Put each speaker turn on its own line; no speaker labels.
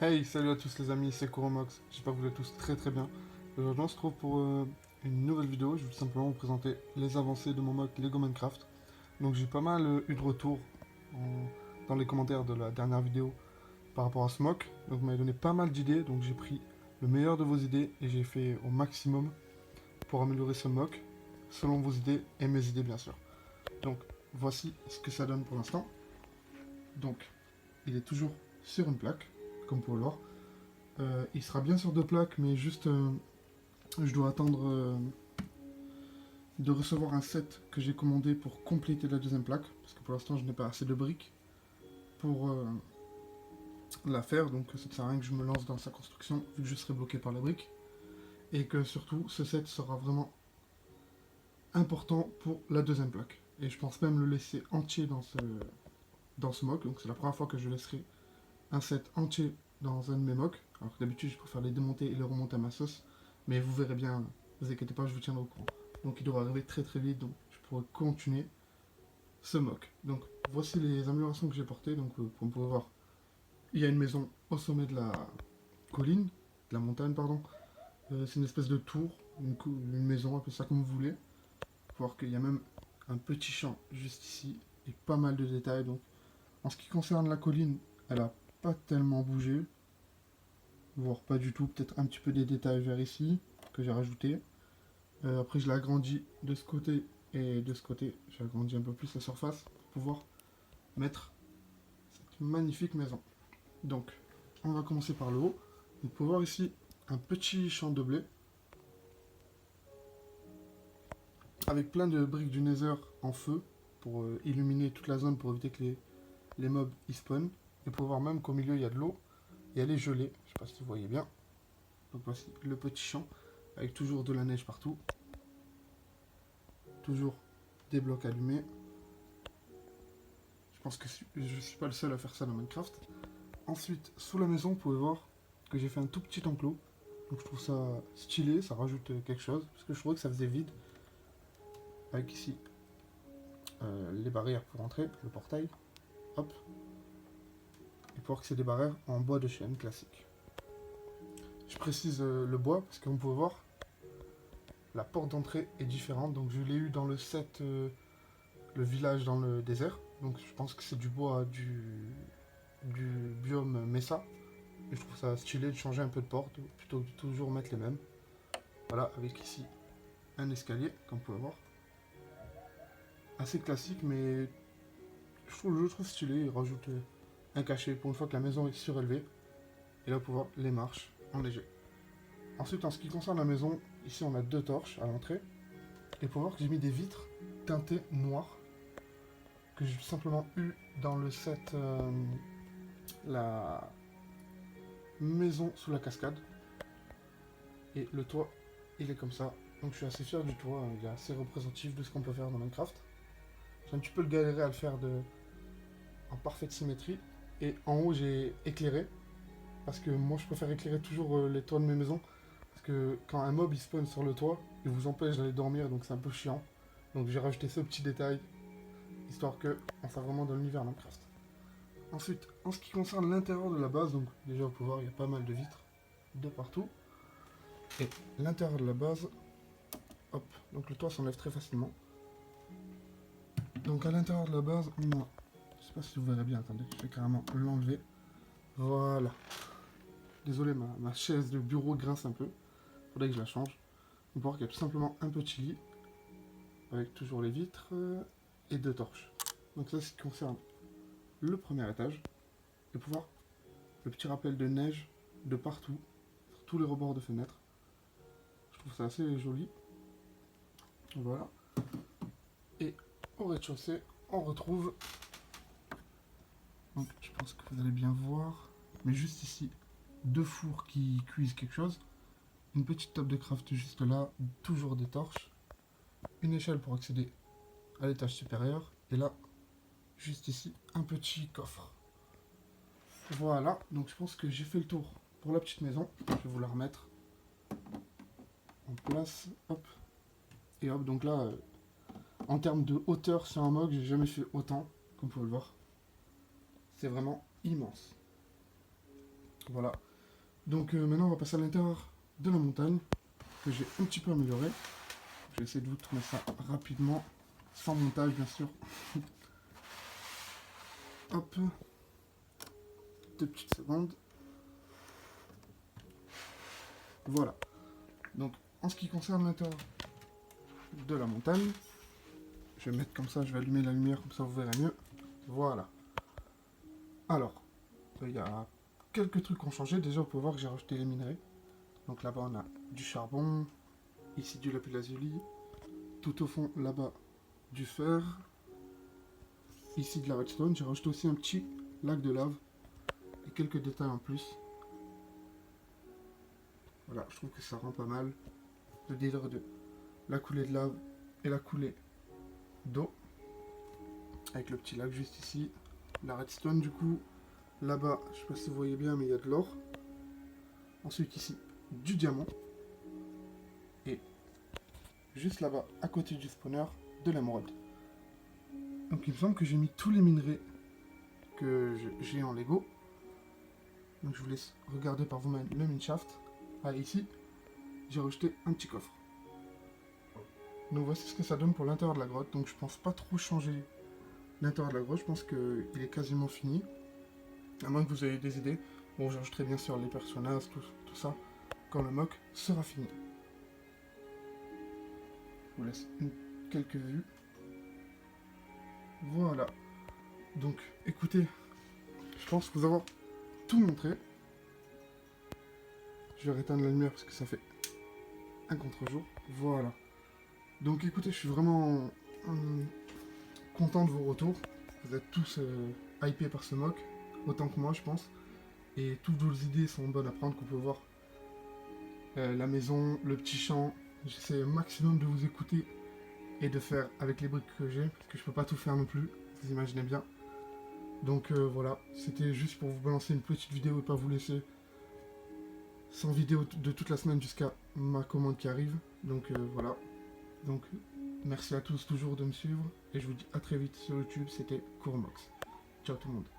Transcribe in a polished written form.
Hey, salut à tous les amis, c'est Kuromox. J'espère que vous allez tous très très bien. Aujourd'hui, on se retrouve pour une nouvelle vidéo. Je vais tout simplement vous présenter les avancées de mon mock Lego Minecraft. Donc, j'ai pas mal eu de retours dans les commentaires de la dernière vidéo par rapport à ce mock. Donc, vous m'avez donné pas mal d'idées. Donc, j'ai pris le meilleur de vos idées et j'ai fait au maximum pour améliorer ce mock selon vos idées et mes idées, bien sûr. Donc, voici ce que ça donne pour l'instant. Donc, il est toujours sur une plaque, comme pour l'or. Il sera bien sur deux plaques, mais juste je dois attendre de recevoir un set que j'ai commandé pour compléter la deuxième plaque, parce que pour l'instant je n'ai pas assez de briques pour la faire, donc ça ne sert à rien que je me lance dans sa construction, vu que je serai bloqué par la brique, et que surtout ce set sera vraiment important pour la deuxième plaque. Et je pense même le laisser entier dans ce mock, donc c'est la première fois que je laisserai un set entier dans un de mes mocks, alors que d'habitude je préfère les démonter et les remonter à ma sauce, mais vous verrez bien, ne vous inquiétez pas, je vous tiendrai au courant. Donc il devra arriver très très vite, donc je pourrai continuer ce mock. Donc voici les améliorations que j'ai portées, donc comme vous pouvez voir, il y a une maison au sommet de la colline, de la montagne pardon, c'est une espèce de tour, une maison, appelez ça comme vous voulez. Faut voir qu'il y a même un petit champ juste ici, et pas mal de détails, donc en ce qui concerne la colline, elle a pas tellement bougé, voire pas du tout, peut-être un petit peu des détails vers ici que j'ai rajouté. Après je l'ai agrandi de ce côté et de ce côté, j'ai agrandi un peu plus la surface pour pouvoir mettre cette magnifique maison. Donc on va commencer par le haut. Vous pouvez voir ici un petit champ de blé avec plein de briques du Nether en feu pour illuminer toute la zone pour éviter que les mobs y spawnent. Et pour voir même qu'au milieu il y a de l'eau et elle est gelée, je sais pas si vous voyez bien. Donc voici le petit champ avec toujours de la neige partout. Toujours des blocs allumés. Je pense que je suis pas le seul à faire ça dans Minecraft. Ensuite, sous la maison, vous pouvez voir que j'ai fait un tout petit enclos. Donc je trouve ça stylé, ça rajoute quelque chose. Parce que je trouvais que ça faisait vide. Avec ici les barrières pour entrer, le portail. Hop. Et pour voir que c'est des barrières en bois de chêne classique. Je précise le bois parce que vous pouvez voir, la porte d'entrée est différente. Donc je l'ai eu dans le set le village dans le désert. Donc je pense que c'est du bois du biome Mesa. Et je trouve ça stylé de changer un peu de porte plutôt que de toujours mettre les mêmes. Voilà, avec ici un escalier, comme vous pouvez voir. Assez classique, mais je trouve stylé. Il rajoute un cachet pour une fois que la maison est surélevée. Et là, vous pouvez voir les marches en léger. Ensuite, en ce qui concerne la maison, ici on a deux torches à l'entrée. Et pour voir que j'ai mis des vitres teintées noires que j'ai tout simplement eu dans le set la maison sous la cascade. Et le toit, il est comme ça. Donc je suis assez fier du toit, il est assez représentatif de ce qu'on peut faire dans Minecraft. J'ai un petit peu galéré à le faire en parfaite symétrie. Et en haut, j'ai éclairé. Parce que moi, je préfère éclairer toujours les toits de mes maisons. Parce que quand un mob il spawn sur le toit, il vous empêche d'aller dormir, donc c'est un peu chiant. Donc j'ai rajouté ce petit détail, histoire que on soit vraiment dans l'univers Minecraft. Ensuite, en ce qui concerne l'intérieur de la base, donc déjà vous pouvez voir, il y a pas mal de vitres de partout. Et l'intérieur de la base, hop, donc le toit s'enlève très facilement. Donc à l'intérieur de la base, moi, je sais pas si vous verrez bien, attendez, je vais carrément l'enlever. Voilà. Désolé, ma chaise de bureau grince un peu. Faudrait que je la change. On peut voir qu'il y a tout simplement un petit lit avec toujours les vitres et deux torches. Donc ça, c'est ce qui concerne le premier étage. Et pour voir le petit rappel de neige de partout, sur tous les rebords de fenêtres. Je trouve ça assez joli. Voilà. Et au rez-de-chaussée, on retrouve, donc je pense que vous allez bien voir, mais juste ici, deux fours qui cuisent quelque chose, une petite table de craft juste là, toujours des torches, une échelle pour accéder à l'étage supérieur, et là, juste ici, un petit coffre. Voilà, donc je pense que j'ai fait le tour pour la petite maison. Je vais vous la remettre en place, hop, et hop, donc là, en termes de hauteur sur un mog, j'ai jamais fait autant, comme vous pouvez le voir. C'est vraiment immense. Voilà. Donc maintenant on va passer à l'intérieur de la montagne, que j'ai un petit peu amélioré. Je vais essayer de vous tourner ça rapidement, sans montage bien sûr. Hop, 2 petites secondes. Voilà. Donc en ce qui concerne l'intérieur de la montagne, je vais mettre comme ça, je vais allumer la lumière, comme ça vous verrez mieux. Voilà. Alors, il y a quelques trucs qui ont changé. Déjà, vous pouvez voir que j'ai rajouté les minerais. Donc là-bas, on a du charbon, ici du lapis lazuli, tout au fond, là-bas, du fer, ici de la redstone. J'ai rajouté aussi un petit lac de lave et quelques détails en plus. Voilà, je trouve que ça rend pas mal. Le délire de la coulée de lave et la coulée d'eau. Avec le petit lac juste ici. La redstone du coup. Là-bas, je sais pas si vous voyez bien, mais il y a de l'or. Ensuite ici, du diamant. Et juste là-bas, à côté du spawner, de l'émeraude. Donc il me semble que j'ai mis tous les minerais que j'ai en Lego. Donc je vous laisse regarder par vous-même le mineshaft. Ah, ici, j'ai rajouté un petit coffre. Donc voici ce que ça donne pour l'intérieur de la grotte. Donc je pense pas trop changer l'intérieur de la grotte. Je pense qu'il est quasiment fini. À moins que vous ayez des idées. Bon, j'ajouterai bien sûr les personnages, tout ça, quand le mock sera fini. Je vous laisse quelques vues. Voilà. Donc, écoutez, je pense vous avoir tout montré. Je vais éteindre la lumière parce que ça fait un contre-jour. Voilà. Donc écoutez, je suis vraiment content de vos retours. Vous êtes tous hypés par ce mock, autant que moi je pense. Et toutes vos idées sont bonnes à prendre, qu'on peut voir. La maison, le petit champ. J'essaie au maximum de vous écouter et de faire avec les briques que j'ai, parce que je peux pas tout faire non plus, vous imaginez bien. Donc voilà, c'était juste pour vous balancer une petite vidéo et pas vous laisser sans vidéo de toute la semaine jusqu'à ma commande qui arrive. Donc voilà. Donc merci à tous toujours de me suivre et je vous dis à très vite sur YouTube. C'était Courmox. Ciao tout le monde.